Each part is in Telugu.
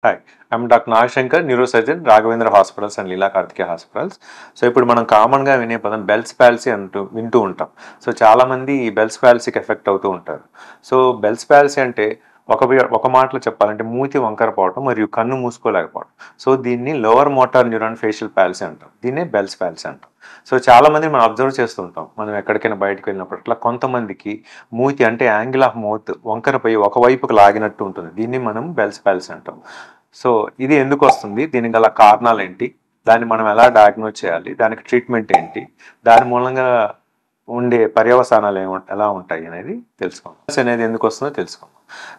Hi, I'm doctor Nagashankar, neurosurgeon, Raghavendra hospitals and Leela Karthikeya hospitals. So ఇప్పుడు మనం కామన్గా వినే పదం బెల్స్ పాలసీ వింటూ ఉంటాం. సో చాలామంది ఈ బెల్స్ పాలసీకి ఎఫెక్ట్ అవుతూ ఉంటారు. సో బెల్స్ పాలసీ అంటే ఒక మాటలో చెప్పాలంటే మూతి వంకర పోవటం మరియు కన్ను మూసుకోలేకపోవడం. సో దీన్ని lower motor neuron facial policy అంటాం. దీన్నే బెల్స్ పాలసీ అంటాం. సో చాలామంది మనం అబ్జర్వ్ చేస్తుంటాం, మనం ఎక్కడికైనా బయటకు వెళ్ళినప్పుడు అట్లా కొంతమందికి మూతి అంటే యాంగిల్ ఆఫ్ మౌత్ వంకరపై ఒకవైపుకు లాగినట్టు ఉంటుంది. దీన్ని మనం బెల్స్ పాలసీ అంటాం. సో ఇది ఎందుకు వస్తుంది, దీనికి గల కారణాలు ఏంటి, దాన్ని మనం ఎలా డయాగ్నోజ్ చేయాలి, దానికి ట్రీట్మెంట్ ఏంటి, దాని మూలంగా ఉండే పర్యవసానాలు ఎలా ఉంటాయి అనేది తెలుసుకుందాం. అనేది ఎందుకు వస్తుందో తెలుసుకుందాం.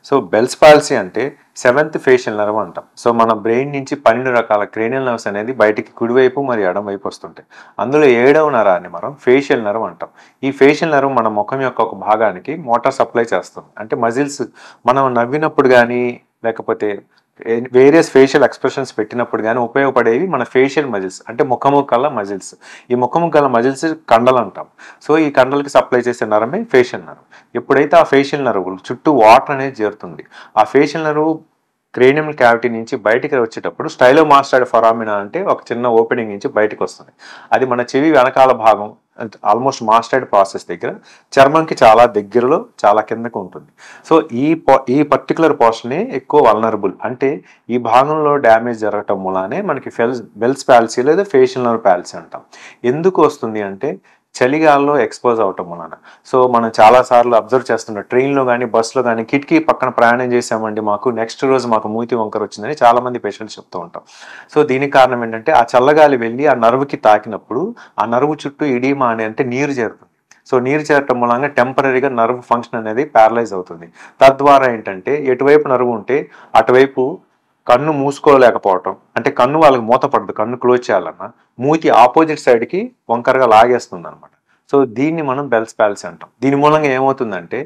సో బెల్స్ పాలసీ అంటే సెవెంత్ ఫేషియల్ నర్వ్ అంటాం. సో మన బ్రెయిన్ నుంచి 12 రకాల క్రేనియల్ నర్వ్స్ అనేది బయటికి కుడివైపు మరియు ఎడం వైపు వస్తుంటాయి. అందులో 7వ నరాన్ని మనం ఫేషియల్ నర్వ్ అంటాం. ఈ ఫేషియల్ నర్వ్ మన ముఖం యొక్క ఒక భాగానికి మోటార్ సప్లై చేస్తుంది. అంటే మజిల్స్ మనం నవ్వినప్పుడు కానీ లేకపోతే వేరియస్ ఫేషియల్ ఎక్స్ప్రెషన్స్ పెట్టినప్పుడు కానీ ఉపయోగపడేవి మన ఫేషియల్ మజిల్స్, అంటే ముఖము గల మజిల్స్. ఈ ముఖము గల మజిల్స్ కండలు అంటాం. సో ఈ కండలకి సప్లై చేసే నరమే ఫేషియల్ నర్వ్. ఎప్పుడైతే ఆ ఫేషియల్ నర్వ్ చుట్టూ వాటర్ అనేది చేరుతుంది, ఆ ఫేషియల్ నర్వ్ క్రేనియం క్యావిటీ నుంచి బయటికి వచ్చేటప్పుడు స్టైలోమాస్టాయిడ్ ఫొరామినా అంటే ఒక చిన్న ఓపెనింగ్ నుంచి బయటకు వస్తుంది. అది మన చెవి వెనకాల భాగం, ఆల్మోస్ట్ మాస్టైడ్ ప్రాసెస్ దగ్గర చర్మంకి చాలా దగ్గరలో చాలా కిందకు ఉంటుంది. సో ఈ పర్టికులర్ పోర్షనే ఎక్కువ వల్నరబుల్, అంటే ఈ భాగంలో డ్యామేజ్ జరగటం మూలానే మనకి బెల్స్ పాలసీ లేదా ఫేషియల్ నర్వ్ పాలసీ అంటాం. ఎందుకు వస్తుంది అంటే చలిగాల్లో ఎక్స్పోజ్ అవటం వలన. సో మనం చాలాసార్లు అబ్జర్వ్ చేస్తున్నాం, ట్రైన్లో కానీ బస్సులో కానీ కిటికీ పక్కన ప్రయాణం చేసామండి, మాకు నెక్స్ట్ రోజు మాకు మూతి వంకర వచ్చిందని చాలామంది పేషెంట్స్ చెప్తూ ఉంటాం. సో దీనికి కారణం ఏంటంటే ఆ చల్లగాలి వెళ్ళి ఆ నర్వ్కి తాకినప్పుడు ఆ నర్వ్ చుట్టూ ఇడీమా అనే అంటే నీరు చేరుతుంది. సో నీరు చేరటం మూలంగా టెంపరీగా నర్వ్ ఫంక్షన్ అనేది ప్యారలైజ్ అవుతుంది. తద్వారా ఏంటంటే ఎటువైపు నర్వ్ ఉంటే అటువైపు కన్ను మూసుకోలేకపోవటం, అంటే కన్ను వాళ్ళకి మూతపడదు, కన్ను క్లోజ్ చేయాలన్నా మూతి ఆపోజిట్ సైడ్కి వంకరగా లాగేస్తుంది అనమాట. సో దీన్ని మనం బెల్స్ పాలసీ అంటాం. దీని మూలంగా ఏమవుతుందంటే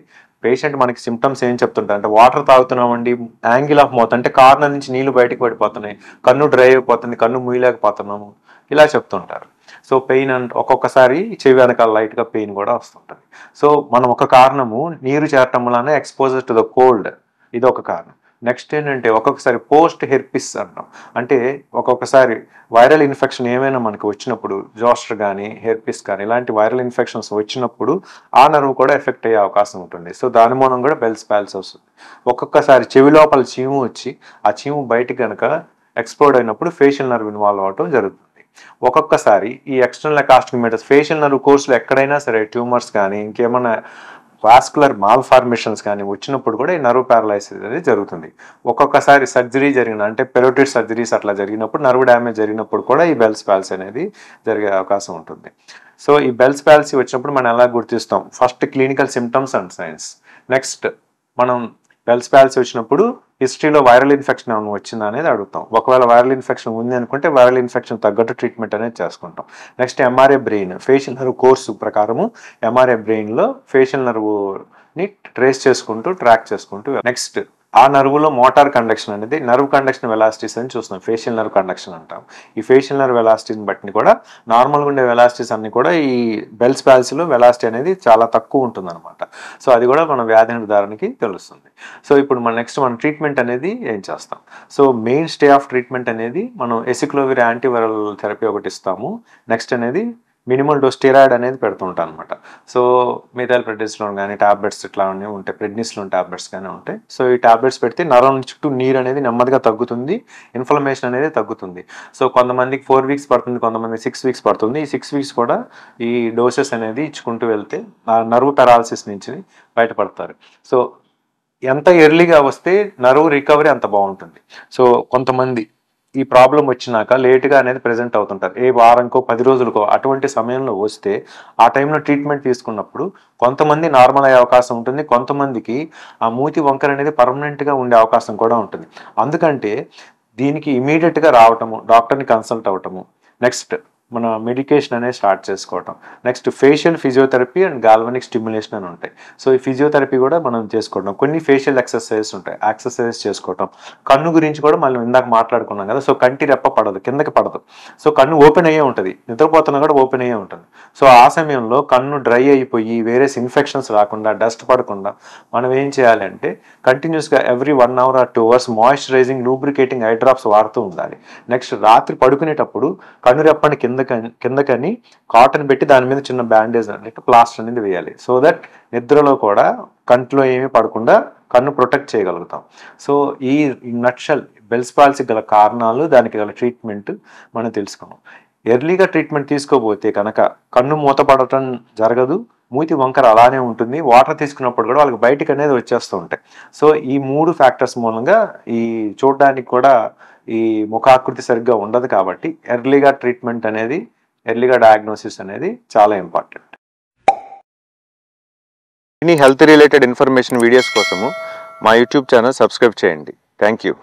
పేషెంట్ మనకి సిమ్టమ్స్ ఏం చెప్తుంటారు అంటే వాటర్ తాగుతున్నామండి, యాంగిల్ ఆఫ్ మౌత్ అంటే కార్నర్ నుంచి నీళ్లు బయటకు పడిపోతున్నాయి, కన్ను డ్రై అయిపోతుంది, కన్ను మూయలేకపోతున్నాము, ఇలా చెప్తుంటారు. సో పెయిన్ ఒక్కొక్కసారి చెవి వెనకాల లైట్గా పెయిన్ కూడా వస్తుంటుంది. సో మనం ఒక కారణము నీరు చేరటం వలన ఎక్స్పోజర్ టు ద కోల్డ్, ఇది ఒక కారణం. నెక్స్ట్ ఏంటంటే ఒక్కొక్కసారి పోస్ట్ హెర్పిస్ అంటాం. అంటే ఒక్కొక్కసారి వైరల్ ఇన్ఫెక్షన్ ఏమైనా మనకు వచ్చినప్పుడు, జోస్టర్ కానీ హెర్పిస్ కానీ ఇలాంటి వైరల్ ఇన్ఫెక్షన్స్ వచ్చినప్పుడు ఆ నర్వ్ కూడా ఎఫెక్ట్ అయ్యే అవకాశం ఉంటుంది. సో దాని మూలం కూడా బెల్స్ పాలసీ వస్తుంది. ఒక్కొక్కసారి చెవి లోపల చీము వచ్చి ఆ చీము బయటికి కనుక ఎక్స్ప్లోడ్ అయినప్పుడు ఫేషియల్ నర్వ్ ఇన్వాల్వ్ అవటం జరుగుతుంది. ఒక్కొక్కసారి ఈ ఎక్స్టర్నల్ అకాస్టిక్ మెటర్స్ ఫేషియల్ నర్వ్ కోర్సులో ఎక్కడైనా సరే ట్యూమర్స్ కానీ ఇంకేమైనా వాస్కులర్ మాల్ ఫార్మేషన్స్ కానీ వచ్చినప్పుడు కూడా ఈ నర్వ్ ప్యారలైసిస్ అనేది జరుగుతుంది. ఒక్కొక్కసారి సర్జరీ జరిగిన అంటే పెరోటిడ్ సర్జరీస్ అట్లా జరిగినప్పుడు, నర్వ్ డ్యామేజ్ జరిగినప్పుడు కూడా ఈ బెల్స్ పాలసీ అనేది జరిగే అవకాశం ఉంటుంది. సో ఈ బెల్స్ పాలసీ వచ్చినప్పుడు మనం ఎలా గుర్తిస్తాం? First clinical symptoms and signs. Next మనం బెల్స్ పాలసీ వచ్చినప్పుడు హిస్టరీలో వైరల్ ఇన్ఫెక్షన్ ఏమైనా వచ్చిందా అనేది అడుగుతాం. ఒకవేళ వైరల్ ఇన్ఫెక్షన్ ఉంది అనుకుంటే వైరల్ ఇన్ఫెక్షన్ తగ్గట్టు ట్రీట్మెంట్ అనేది చేసుకుంటాం. Next MRI brain, facial nerve course ప్రకారము ఎంఆర్ఐ బ్రెయిన్లో ఫేషియల్ నర్వ్ని ట్రేస్ చేసుకుంటూ ట్రాక్ చేసుకుంటూ నెక్స్ట్ ఆ నర్వులో మోటార్ కండక్షన్ అనేది నర్వ్ కండక్షన్ వెలాసిటీస్ అని చూస్తున్నాం. ఫేషియల్ నర్వ్ కండక్షన్ అంటాం. ఈ ఫేషియల్ నర్వ్ వెలాసిటీని బట్టి కూడా నార్మల్గా ఉండే వెలాసిటీస్ అన్ని కూడా ఈ బెల్స్ పాలసీలో వెలాసిటీ అనేది చాలా తక్కువ ఉంటుంది అనమాట. సో అది కూడా మన వ్యాధి నిర్ధారణకి తెలుస్తుంది. సో ఇప్పుడు మన ట్రీట్మెంట్ అనేది ఏం చేస్తాం? So main stay of treatment అనేది మనం ఎసిక్లోవిర్ యాంటీవైరల్ థెరపీ ఒకటి ఇస్తాము. నెక్స్ట్ అనేది మినిమల్ డోస్ స్టెరాయిడ్ అనేది పెడుతుంటాం అనమాట. సో మిథైల్ ప్రెడ్నిస్లోన్ కానీ టాబ్లెట్స్ ఇట్లా అన్నీ ఉంటాయి, ప్రెడ్నిస్లోన్ టాబ్లెట్స్ కానీ ఉంటాయి. సో ఈ టాబ్లెట్స్ పెడితే నరం చుట్టూ నీరు అనేది నెమ్మదిగా తగ్గుతుంది, ఇన్ఫ్లమేషన్ అనేది తగ్గుతుంది. సో కొంతమందికి 4 వీక్స్ పడుతుంది, కొంతమంది 6 వీక్స్ పడుతుంది. ఈ 6 వీక్స్ కూడా ఈ డోసెస్ అనేది ఇచ్చుకుంటూ వెళ్తే ఆ నర్వ్ పెరాలసిస్ నుంచి బయటపడతారు. సో ఎంత ఎర్లీగా వస్తే నర్వ్ రికవరీ అంత బాగుంటుంది. సో కొంతమంది ఈ ప్రాబ్లం వచ్చినాక లేటుగా అనేది ప్రెజెంట్ అవుతుంటారు, ఏ వారంకో 10 రోజులకో. అటువంటి సమయంలో వస్తే ఆ టైంలో ట్రీట్మెంట్ తీసుకున్నప్పుడు కొంతమంది నార్మల్ అయ్యే అవకాశం ఉంటుంది, కొంతమందికి ఆ మూతి వంకర అనేది పర్మనెంట్గా ఉండే అవకాశం కూడా ఉంటుంది. అందుకంటే దీనికి ఇమీడియట్గా రావటము, డాక్టర్ని కన్సల్ట్ అవ్వటము, నెక్స్ట్ మన మెడికేషన్ అనేది స్టార్ట్ చేసుకోవటం. Next facial physiotherapy and galvanic stimulation అని ఉంటాయి. సో ఈ ఫిజియోథెరపీ కూడా మనం చేసుకోవడం, కొన్ని ఫేషియల్ ఎక్సర్సైజెస్ ఉంటాయి, ఎక్సర్సైజెస్ చేసుకోవటం. కన్ను గురించి కూడా మనం ఇందాక మాట్లాడుకున్నాం కదా, సో కంటి రెప్ప పడదు, కిందకి పడదు. సో కన్ను ఓపెన్ అయ్యే ఉంటుంది, నిద్రపోతున్నా కూడా ఓపెన్ అయ్యే ఉంటుంది. సో ఆ సమయంలో కన్ను డ్రై అయిపోయి వేరే ఇన్ఫెక్షన్స్ రాకుండా, డస్ట్ పడకుండా మనం ఏం చేయాలి అంటే కంటిన్యూస్గా every 1 hour or 2 hours moisturising lubricating eye drops వాడుతూ ఉండాలి. నెక్స్ట్ రాత్రి పడుకునేటప్పుడు కన్ను రెప్పని కిందకని కాటన్ పెట్టి దాని మీద చిన్న బ్యాండేజ్ అంటే ప్లాస్టర్ అనేది వేయాలి. సో దట్ నిద్రలో కూడా కంట్లో ఏమీ పడకుండా కన్ను ప్రొటెక్ట్ చేయగలుగుతాం. సో ఈ నట్షల్ బెల్స్ పాల్సీ గల కారణాలు, దానికి గల ట్రీట్మెంట్ మనం తెలుసుకున్నాం. ఎర్లీగా ట్రీట్మెంట్ తీసుకోపోతే కనుక కన్ను మూతపడటం జరగదు, మూతి వంకర అలానే ఉంటుంది, వాటర్ తీసుకున్నప్పుడు కూడా వాళ్ళకి బయటికి అనేది వచ్చేస్తూ ఉంటాయి. సో ఈ 3 ఫ్యాక్టర్స్ మూలంగా ఈ చూడడానికి కూడా ఈ ముఖాకృతి సరిగ్గా ఉండదు. కాబట్టి ఎర్లీగా ట్రీట్మెంట్ అనేది, ఎర్లీగా డయాగ్నోసిస్ అనేది చాలా ఇంపార్టెంట్. ఇన్ని హెల్త్ రిలేటెడ్ ఇన్ఫర్మేషన్ వీడియోస్ కోసము మా యూట్యూబ్ ఛానల్ సబ్స్క్రైబ్ చేయండి. Thank you.